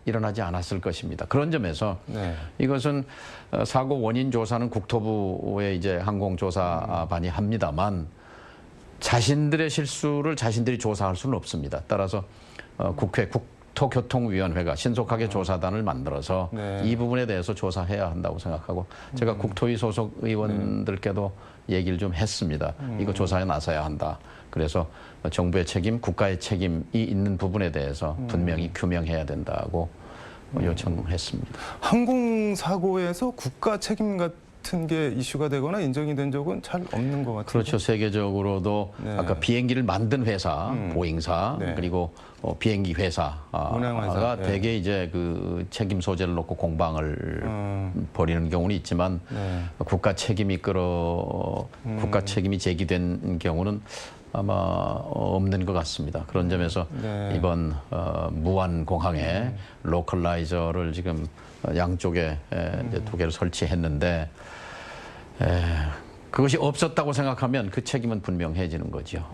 일어나지 않았을 것입니다. 그런 점에서 네. 이것은 사고 원인 조사는 국토부의 이제 항공조사반이 합니다만 자신들의 실수를 자신들이 조사할 수는 없습니다. 따라서 국회 국토교통위원회가 신속하게 조사단을 만들어서 네. 이 부분에 대해서 조사해야 한다고 생각하고 제가 국토위 소속 의원들께도 얘기를 좀 했습니다. 이거 조사에 나서야 한다. 그래서 정부의 책임, 국가의 책임이 있는 부분에 대해서 분명히 규명해야 된다고 요청했습니다. 항공사고에서 국가 책임 같은 게 이슈가 되거나 인정이 된 적은 잘 없는 것 같아요. 그렇죠. 세계적으로도 네. 아까 비행기를 만든 회사, 보잉사, 네. 그리고 비행기 회사가 운항회사, 네. 대개 이제 그 책임 소재를 놓고 공방을 벌이는 경우는 있지만 네. 국가 책임이 국가 책임이 제기된 경우는 아마 없는 것 같습니다. 그런 점에서 네. 이번 무안공항에 로컬라이저를 지금 양쪽에 이제 2개를 설치했는데 그것이 없었다고 생각하면 그 책임은 분명해지는 거죠.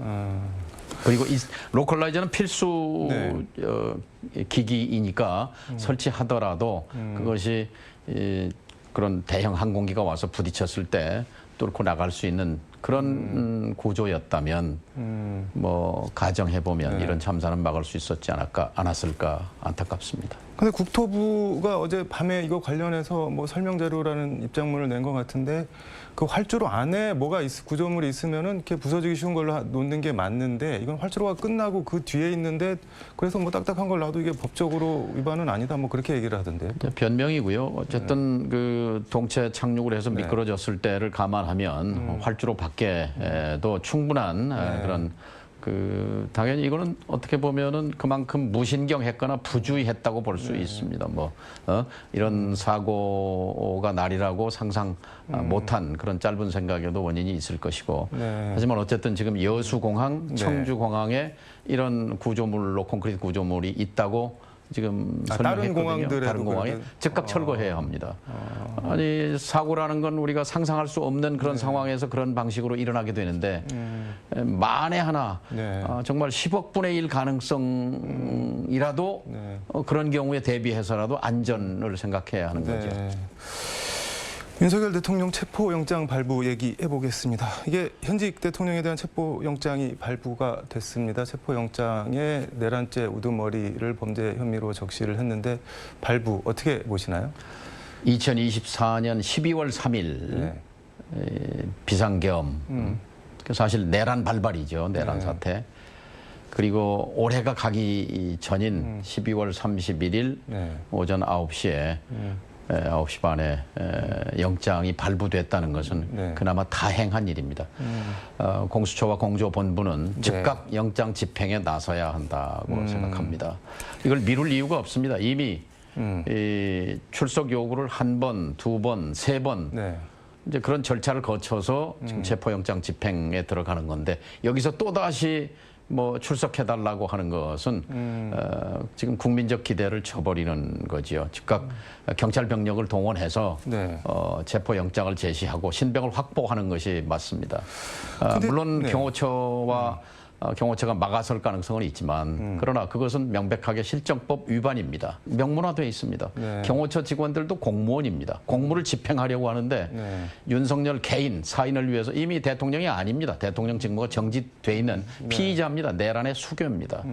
그리고 이 로컬라이저는 필수 네. 기기이니까 설치하더라도 그것이 그런 대형 항공기가 와서 부딪혔을 때 뚫고 나갈 수 있는 그런 구조였다면 뭐 가정해 보면 네. 이런 참사는 막을 수 있었지 않았을까 안타깝습니다. 근데 국토부가 어제 밤에 이거 관련해서 뭐 설명 자료라는 입장문을 낸 것 같은데 그 활주로 안에 뭐가 구조물이 있으면은 이렇게 부서지기 쉬운 걸로 놓는 게 맞는데 이건 활주로가 끝나고 그 뒤에 있는데 그래서 뭐 딱딱한 걸 놔도 이게 법적으로 위반은 아니다 뭐 그렇게 얘기를 하던데요. 변명이고요. 어쨌든 그 동체 착륙을 해서 네. 미끄러졌을 때를 감안하면 활주로 밖에도 충분한 그런 당연히 이거는 어떻게 보면은 그만큼 무신경했거나 부주의했다고 볼 수 있습니다. 이런 사고가 날이라고 상상 못한 그런 짧은 생각에도 원인이 있을 것이고. 네. 하지만 어쨌든 지금 여수공항, 청주공항에 이런 구조물로 콘크리트 구조물이 있다고 지금 다른 설명했거든요. 공항들에도 다른 공항에 그러면? 즉각 철거해야 합니다. 아니 사고라는 건 우리가 상상할 수 없는 그런 상황에서 그런 방식으로 일어나게 되는데 만에 하나 네. 정말 10억 분의 1 가능성이라도 네. 그런 경우에 대비해서라도 안전을 생각해야 하는 거죠. 네. 윤석열 대통령 체포영장 발부 얘기해 보겠습니다. 이게 현직 대통령에 대한 체포영장이 발부가 됐습니다. 체포영장에 내란죄 우두머리를 범죄 혐의로 적시를 했는데 발부 어떻게 보시나요? 2024년 12월 3일 네. 비상계엄 사실 내란 발발이죠. 내란 네. 사태. 그리고 올해가 가기 전인 12월 31일 네. 오전 9시에 9시 반에 영장이 발부됐다는 것은 네. 그나마 다행한 일입니다. 공수처와 공조본부는 즉각 영장 집행에 나서야 한다고 생각합니다. 이걸 미룰 이유가 없습니다. 이미 이 출석 요구를 1번, 2번, 3번 네. 이제 그런 절차를 거쳐서 지금 체포영장 집행에 들어가는 건데 여기서 또다시 뭐 출석해달라고 하는 것은 지금 국민적 기대를 저버리는 거지요. 즉각 경찰 병력을 동원해서 네. 체포영장을 제시하고 신병을 확보하는 것이 맞습니다. 물론 네. 경호처가 막아설 가능성은 있지만 그러나 그것은 명백하게 실정법 위반입니다. 명문화되어 있습니다. 네. 경호처 직원들도 공무원입니다. 공무를 집행하려고 하는데 네. 윤석열 개인 사인을 위해서 이미 대통령이 아닙니다. 대통령 직무가 정지돼 있는 피의자입니다. 내란의 수교입니다.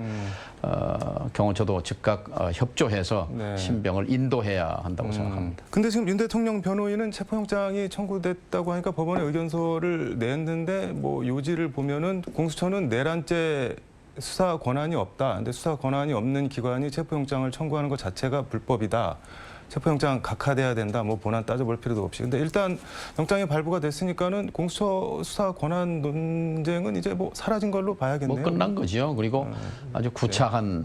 경호처도 즉각 협조해서 네. 신병을 인도해야 한다고 생각합니다. 근데 지금 윤 대통령 변호인은 체포영장이 청구됐다고 하니까 법원에 의견서를 냈는데 뭐 요지를 보면은 공수처는 내란죄 수사 권한이 없다. 근데 수사 권한이 없는 기관이 체포영장을 청구하는 것 자체가 불법이다. 체포영장 각하돼야 된다. 뭐 본안 따져볼 필요도 없이. 근데 일단 영장이 발부가 됐으니까는 공수처 수사 권한 논쟁은 이제 뭐 사라진 걸로 봐야겠네요. 뭐 끝난 거죠. 그리고 아주 구차한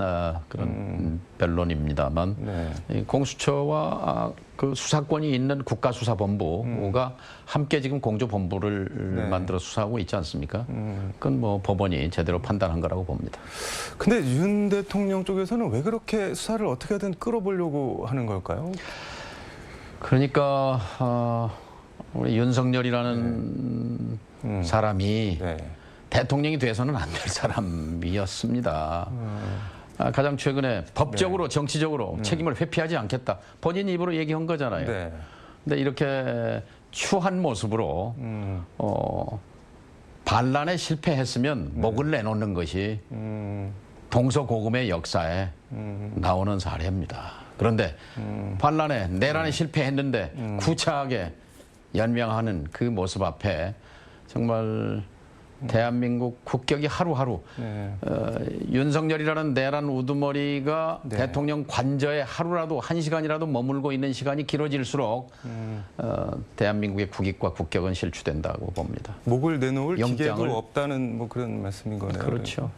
그런 변론입니다만 네. 이 공수처와 그 수사권이 있는 국가수사본부가 함께 지금 공조본부를 네. 만들어 수사하고 있지 않습니까? 그건 뭐 법원이 제대로 판단한 거라고 봅니다. 근데 윤 대통령 쪽에서는 왜 그렇게 수사를 어떻게든 끌어보려고 하는 걸까요? 그러니까 우리 윤석열이라는 사람이 네. 대통령이 돼서는 안 될 사람이었습니다. 가장 최근에 법적으로 정치적으로 책임을 회피하지 않겠다. 본인 입으로 얘기한 거잖아요. 네. 근데 이렇게 추한 모습으로 반란에 실패했으면 목을 내놓는 것이 동서고금의 역사에 나오는 사례입니다. 그런데 반란에 내란에 실패했는데 구차하게 연명하는 그 모습 앞에 정말 대한민국 국격이 하루하루 윤석열이라는 내란 우두머리가 대통령 관저에 하루라도 1시간이라도 머물고 있는 시간이 길어질수록 대한민국의 국익과 국격은 실추된다고 봅니다. 목을 내놓을 기계도 영장을- 없다는 뭐 그런 말씀인 거네요. 그렇죠.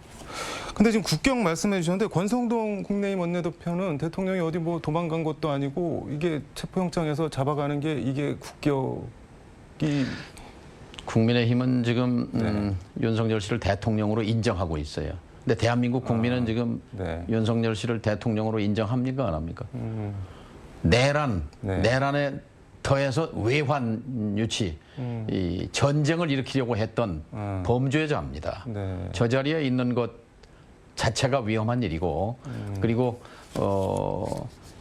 근데 지금 국격 말씀해 주셨는데 권성동 국민의힘 원내대표는 대통령이 어디 뭐 도망간 것도 아니고 이게 체포영장에서 잡아가는 게 이게 국격이 국민의힘은 지금 윤석열 씨를 대통령으로 인정하고 있어요. 근데 대한민국 국민은 지금 윤석열 씨를 대통령으로 인정합니까 안 합니까? 내란에 더해서 외환 유치, 이 전쟁을 일으키려고 했던 범죄자입니다. 저 자리에 있는 것 자체가 위험한 일이고 그리고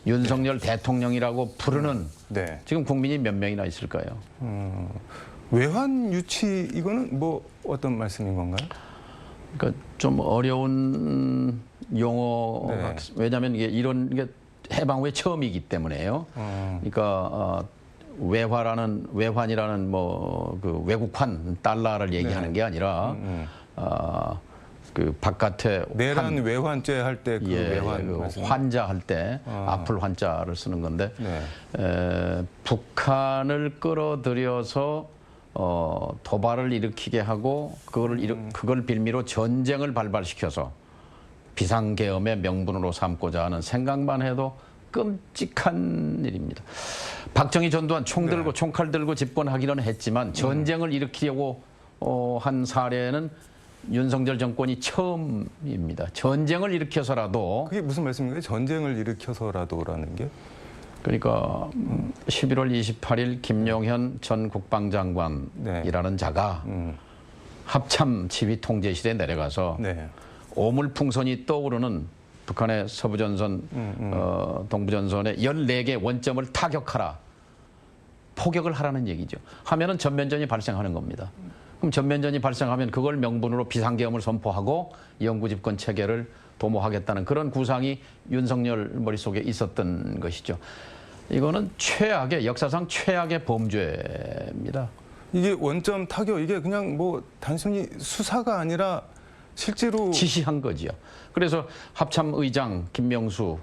윤석열 대통령이라고 부르는 지금 국민이 몇 명이나 있을까요? 외환 유치 이거는 뭐 어떤 말씀인 건가요? 그러니까 좀 어려운 용어가 왜냐하면 이게 이런 게 해방 후에 처음이기 때문에요. 그러니까 외환이라는 뭐 그 외국환 달러를 얘기하는 게 아니라 그 바깥에 내란 외환죄 할 때 그 외환 그 말씀. 환자 할 때 앞을 환자를 쓰는 건데 북한을 끌어들여서 도발을 일으키게 하고 그걸 빌미로 전쟁을 발발시켜서 비상계엄의 명분으로 삼고자 하는 생각만 해도 끔찍한 일입니다. 박정희 전두환 총 들고 총칼 들고 집권하기는 했지만 전쟁을 일으키려고 한 사례는 윤석열 정권이 처음입니다. 전쟁을 일으켜서라도 그게 무슨 말씀인가요? 전쟁을 일으켜서라도라는 게? 그러니까 11월 28일 김용현 전 국방장관이라는 자가 합참 지휘 통제실에 내려가서 오물풍선이 떠오르는 북한의 서부전선, 동부전선의 14개 원점을 타격하라. 포격을 하라는 얘기죠. 하면은 전면전이 발생하는 겁니다. 그럼 전면전이 발생하면 그걸 명분으로 비상계엄을 선포하고 영구집권 체계를 도모하겠다는 그런 구상이 윤석열 머릿속에 있었던 것이죠. 이거는 역사상 최악의 범죄입니다. 이게 원점 타격, 이게 그냥 뭐 단순히 수사가 아니라 실제로 지시한 거지요. 그래서 합참의장 김명수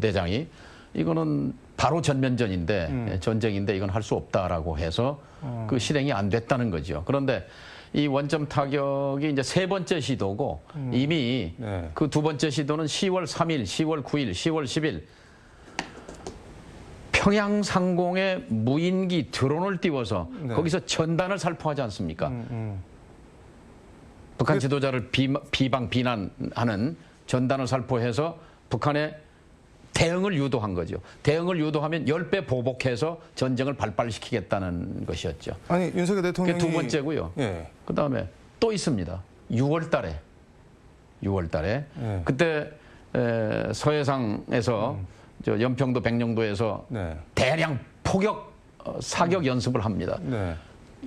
대장이 이거는 바로 전면전인데 전쟁인데 이건 할 수 없다라고 해서 그 실행이 안 됐다는 거죠. 그런데 이 원점 타격이 이제 세 번째 시도고 이미 그 두 번째 시도는 10월 3일, 10월 9일, 10월 10일 평양 상공에 무인기 드론을 띄워서 거기서 전단을 살포하지 않습니까? 북한 지도자를 비난하는 전단을 살포해서 북한의 대응을 유도한 거죠. 대응을 유도하면 10배 보복해서 전쟁을 발발시키겠다는 것이었죠. 아니 윤석열 대통령이 그게 두 번째고요. 그다음에 또 있습니다. 6월 달에 그때 서해상에서 저 연평도 백령도에서 대량 포격 사격 연습을 합니다.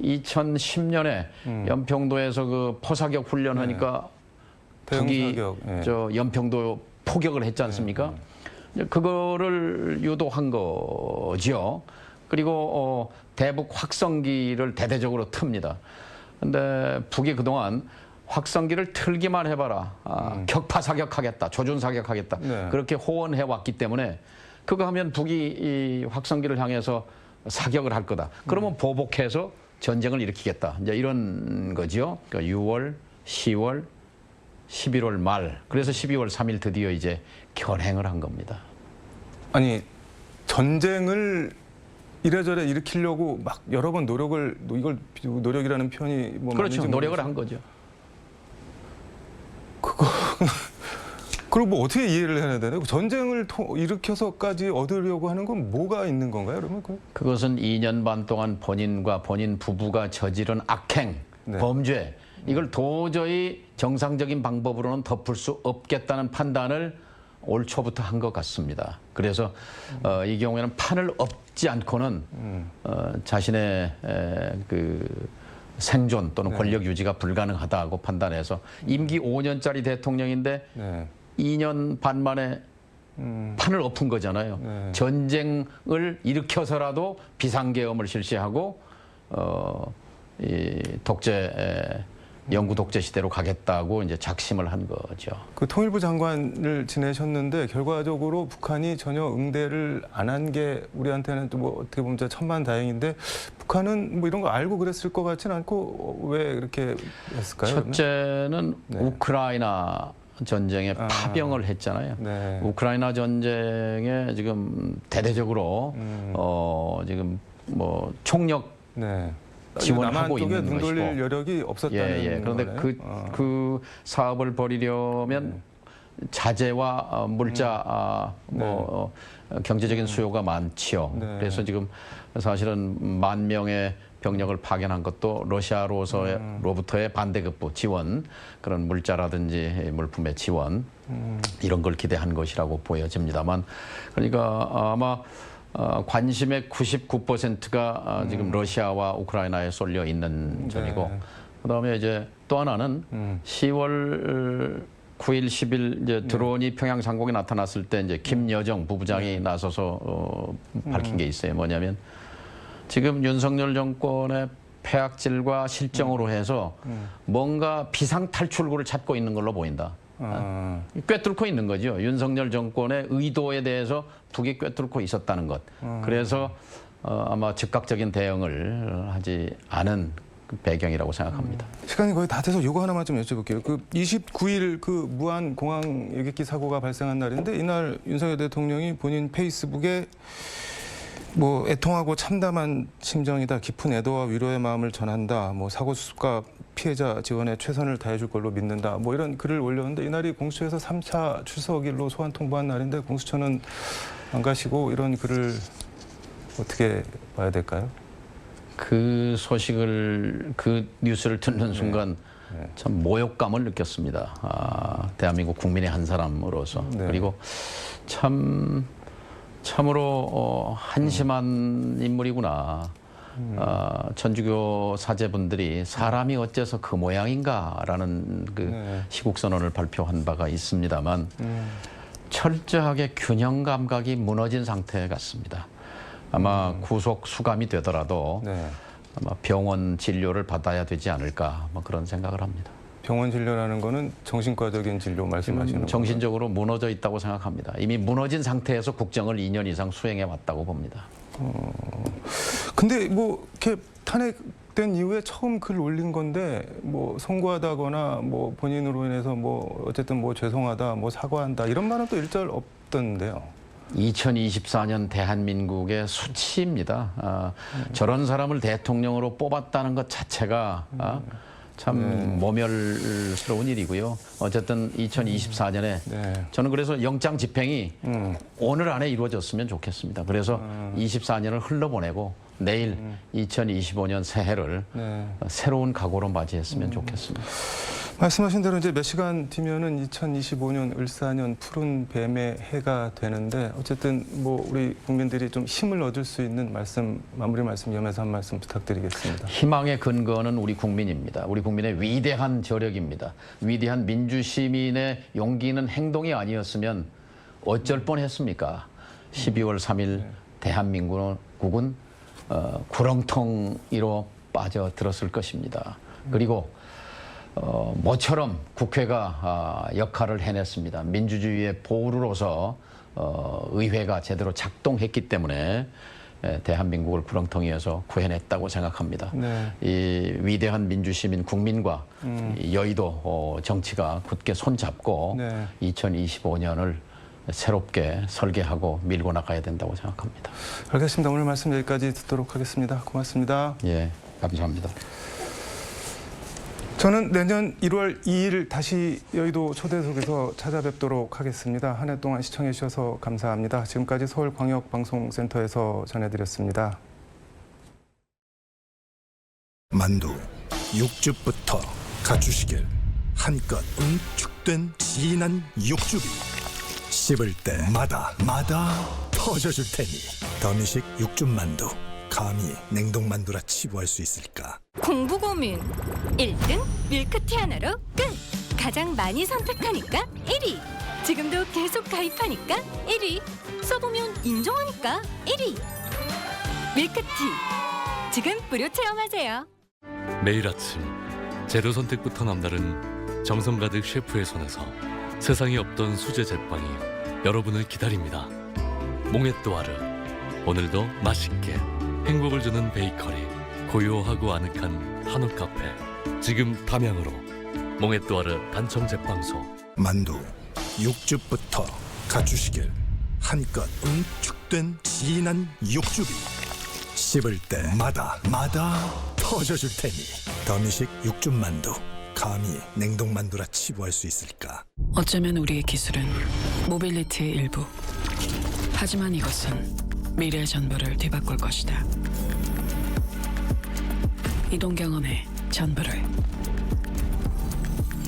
2010년에 연평도에서 그 포사격 훈련하니까 북이 저 연평도 포격을 했지 않습니까? 그거를 유도한 거죠. 그리고 대북 확성기를 대대적으로 틉니다. 근데 북이 그동안 확성기를 틀기만 해봐라. 격파 사격하겠다. 조준 사격하겠다. 그렇게 호언해 왔기 때문에 그거 하면 북이 이 확성기를 향해서 사격을 할 거다. 그러면 보복해서 전쟁을 일으키겠다. 이제 이런 거죠. 그러니까 6월, 10월, 11월 말. 그래서 12월 3일 드디어 이제 결행을 한 겁니다. 아니 전쟁을 이래저래 일으키려고 막 여러 번 이걸 노력이라는 표현이 뭐 그렇죠. 노력을 한 거죠. 그리고 뭐 어떻게 이해를 해야 되나요? 전쟁을 일으켜서까지 얻으려고 하는 건 뭐가 있는 건가요? 그러면 그것은 2년 반 동안 본인과 본인 부부가 저지른 악행, 범죄 이걸 도저히 정상적인 방법으로는 덮을 수 없겠다는 판단을 올 초부터 한 것 같습니다. 그래서 이 경우에는 판을 엎지 않고는 자신의 그 생존 또는 권력 유지가 불가능하다고 판단해서 임기 5년짜리 대통령인데 네. 2년 반 만에 판을 엎은 거잖아요. 네. 전쟁을 일으켜서라도 비상계엄을 실시하고 이 영구 독재 시대로 가겠다고 이제 작심을 한 거죠. 그 통일부 장관을 지내셨는데 결과적으로 북한이 전혀 응대를 안 한 게 우리한테는 또 뭐 어떻게 보면 천만다행인데 북한은 뭐 이런 거 알고 그랬을 것 같지는 않고 왜 그렇게 했을까요? 첫째는 네. 우크라이나 전쟁에 파병을 했잖아요. 네. 우크라이나 전쟁에 지금 대대적으로 지금 뭐 총력 네. 지원하고 남한 쪽에 있는 눈 돌릴 것이고. 여력이 없었다는 그런데 거네요. 그 사업을 벌이려면 자재와 물자 경제적인 수요가 많지요. 네. 그래서 지금 사실은 10,000명의 병력을 파견한 것도 러시아로부터의 반대급부 지원, 그런 물자라든지 물품의 지원 이런 걸 기대한 것이라고 보여집니다만, 그러니까 아마 관심의 99%가 지금 러시아와 우크라이나에 쏠려 있는 점이고, 그다음에 이제 또 하나는 10월 9일, 10일 이제 드론이 평양 상공에 나타났을 때 이제 김여정 부부장이 나서서 밝힌 게 있어요. 뭐냐면 지금 윤석열 정권의 폐악질과 실정으로 해서 뭔가 비상 탈출구를 찾고 있는 걸로 보인다. 꿰뚫고 있는 거죠. 윤석열 정권의 의도에 대해서 북이 꿰뚫고 있었다는 것. 그래서 아마 즉각적인 대응을 하지 않은 그 배경이라고 생각합니다. 시간이 거의 다 돼서 이거 하나만 좀 여쭤볼게요. 그 29일 그 무안 공항 여객기 사고가 발생한 날인데 이날 윤석열 대통령이 본인 페이스북에 뭐 애통하고 참담한 심정이다. 깊은 애도와 위로의 마음을 전한다. 뭐 사고 수습과 피해자 지원에 최선을 다해줄 걸로 믿는다. 뭐 이런 글을 올렸는데 이날이 공수처에서 3차 출석일로 소환 통보한 날인데 공수처는 안 가시고 이런 글을 어떻게 봐야 될까요? 그 소식을, 그 뉴스를 듣는 순간 참 모욕감을 느꼈습니다. 대한민국 국민의 한 사람으로서. 네. 그리고 참으로 한심한 인물이구나. 천주교 사제분들이 사람이 어째서 그 모양인가라는 그 시국선언을 발표한 바가 있습니다만 철저하게 균형 감각이 무너진 상태 같습니다. 아마 구속 수감이 되더라도 아마 병원 진료를 받아야 되지 않을까 뭐 그런 생각을 합니다. 병원 진료라는 거는 정신과적인 진료 말씀하시는 거예요? 정신적으로 무너져 있다고 생각합니다. 이미 무너진 상태에서 국정을 2년 이상 수행해 왔다고 봅니다. 근데 뭐 이렇게 탄핵된 이후에 처음 글 올린 건데 뭐 송구하다거나 뭐 본인으로 인해서 뭐 어쨌든 뭐 죄송하다, 뭐 사과한다 이런 말은 또 일절 없던데요. 2024년 대한민국의 수치입니다. 저런 사람을 대통령으로 뽑았다는 것 자체가 참 모멸스러운 일이고요. 어쨌든 2024년에 저는 그래서 영장 집행이 오늘 안에 이루어졌으면 좋겠습니다. 그래서 24년을 흘러보내고 내일 2025년 새해를 새로운 각오로 맞이했으면 좋겠습니다. 말씀하신 대로 이제 몇 시간 뒤면은 2025년 을사년 푸른 뱀의 해가 되는데 어쨌든 뭐 우리 국민들이 좀 힘을 얻을 수 있는 말씀, 마무리 말씀 겸해서 한 말씀 부탁드리겠습니다. 희망의 근거는 우리 국민입니다. 우리 국민의 위대한 저력입니다. 위대한 민주시민의 용기 있는 행동이 아니었으면 어쩔 뻔했습니까? 12월 3일 대한민국은 구렁텅이로 빠져들었을 것입니다. 그리고 모처럼 국회가 역할을 해냈습니다. 민주주의의 보루로서 의회가 제대로 작동했기 때문에 대한민국을 구렁텅이에서 구해냈다고 생각합니다. 이 위대한 민주시민 국민과 이 여의도 정치가 굳게 손잡고 2025년을 새롭게 설계하고 밀고 나가야 된다고 생각합니다. 알겠습니다. 오늘 말씀 여기까지 듣도록 하겠습니다. 고맙습니다. 예, 감사합니다. 저는 내년 1월 2일 다시 여의도 초대석에서 찾아뵙도록 하겠습니다. 한 해 동안 시청해 주셔서 감사합니다. 지금까지 서울광역방송센터에서 전해드렸습니다. 만두, 육즙부터 갖추시길. 한껏 응축된 진한 육즙이 씹을 때마다 터져줄 테니 더미식 육즙만두. 감히 냉동만두라 치부할 수 있을까? 공부 고민 1등 밀크티 하나로 끝. 가장 많이 선택하니까 1위. 지금도 계속 가입하니까 1위. 써보면 인정하니까 1위. 밀크티 지금 무료 체험하세요. 매일 아침 재료 선택부터 남다른 정성 가득 셰프의 손에서 세상에 없던 수제 제빵이 여러분을 기다립니다. 몽에뚜아르, 오늘도 맛있게 행복을 주는 베이커리, 고요하고 아늑한 한옥 카페, 지금 담양으로. 몽에뚜아르 단청 제빵소. 만두 육즙부터 갖추시길. 한껏 응축된 진한 육즙이 씹을 때마다 터져줄 테니 더미식 육즙만두. 감히 냉동만두라 치부할 수 있을까? 어쩌면 우리의 기술은 모빌리티의 일부. 하지만 이것은 미래의 전부를 뒤바꿀 것이다. 이동 경험의 전부를,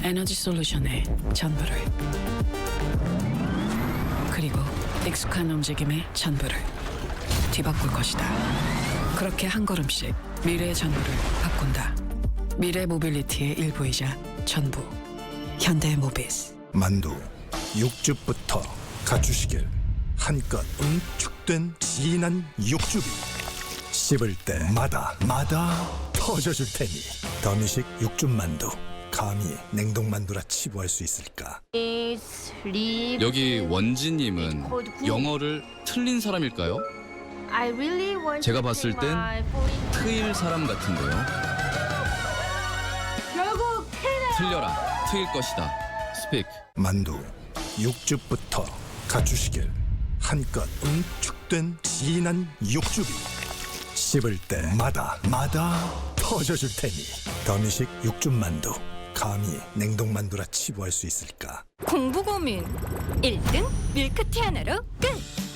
에너지 솔루션의 전부를, 그리고 익숙한 움직임의 전부를 뒤바꿀 것이다. 그렇게 한 걸음씩 미래의 전부를 바꾼다. 미래 모빌리티의 일부이자 전부. 현대모비스. 만두 육즙부터 갖추시길. 한껏 응축된 진한 육즙이 씹을 때마다 터져줄 테니 더미식 육즙만두. 감히 냉동만두라 치부할 수 있을까? 여기 원지님은 영어를 틀린 사람일까요? 제가 봤을 땐 트일 사람 같은데요. 틀려라, 트일 것이다. 스픽. 만두 육즙부터 갖추시길. 한껏 응축된 진한 육즙이 씹을 때마다 터져줄 테니 더미식 육즙만두. 감히 냉동만두라 치부할 수 있을까? 공부 고민 1등 밀크티 하나로 끝.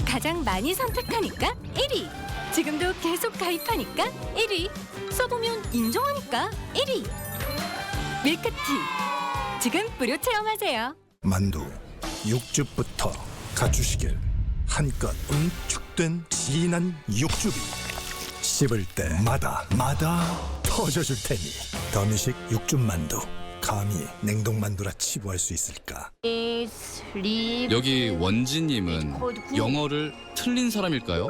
가장 많이 선택하니까 1위. 지금도 계속 가입하니까 1위. 써보면 인정하니까 1위. 밀크티 지금 무료 체험하세요. 만두 육즙부터 갖추시길. 한껏 응축된 진한 육즙이 씹을 때마다 터져줄 테니 더미식 육즙만두. 감히 냉동만두라 치부할 수 있을까? 여기 원지님은 영어를 틀린 사람일까요?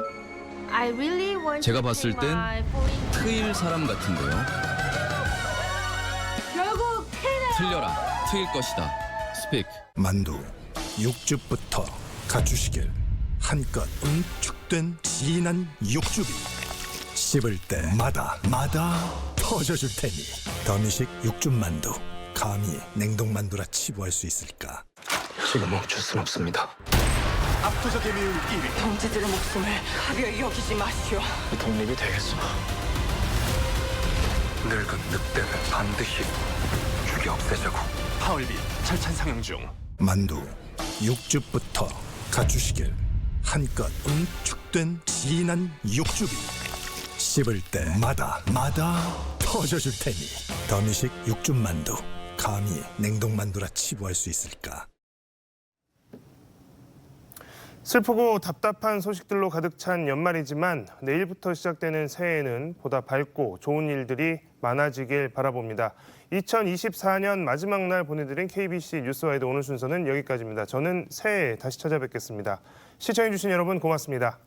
제가 봤을 땐 트일 사람 같은데요. 틀려라, 트일 것이다. 스픽. 만두 육즙부터 갖추시길. 한껏 응축된 진한 육즙이 씹을 때마다 터져줄 테니 더미식 육즙만두. 감히 냉동만두라 치부할 수 있을까? 지금 멈출 순 없습니다. 압도적의 미율 1위. 동지들의 목숨을 가벼이 여기지 마시오. 독립이 되겠어. 늙은 늑대를 반드시 죽여 없애자고. 파월비 절찬 상영 중. 만두 육즙부터 갖추시길. 한껏 응축된 진한 육즙이 씹을 때마다 터져줄 테니 더미식 육즙만두. 감히 냉동만두라 치부할 수 있을까? 슬프고 답답한 소식들로 가득 찬 연말이지만 내일부터 시작되는 새해에는 보다 밝고 좋은 일들이 많아지길 바라봅니다. 2024년 마지막 날 보내드린 KBC 뉴스와이드 오늘 순서는 여기까지입니다. 저는 새해에 다시 찾아뵙겠습니다. 시청해주신 여러분 고맙습니다.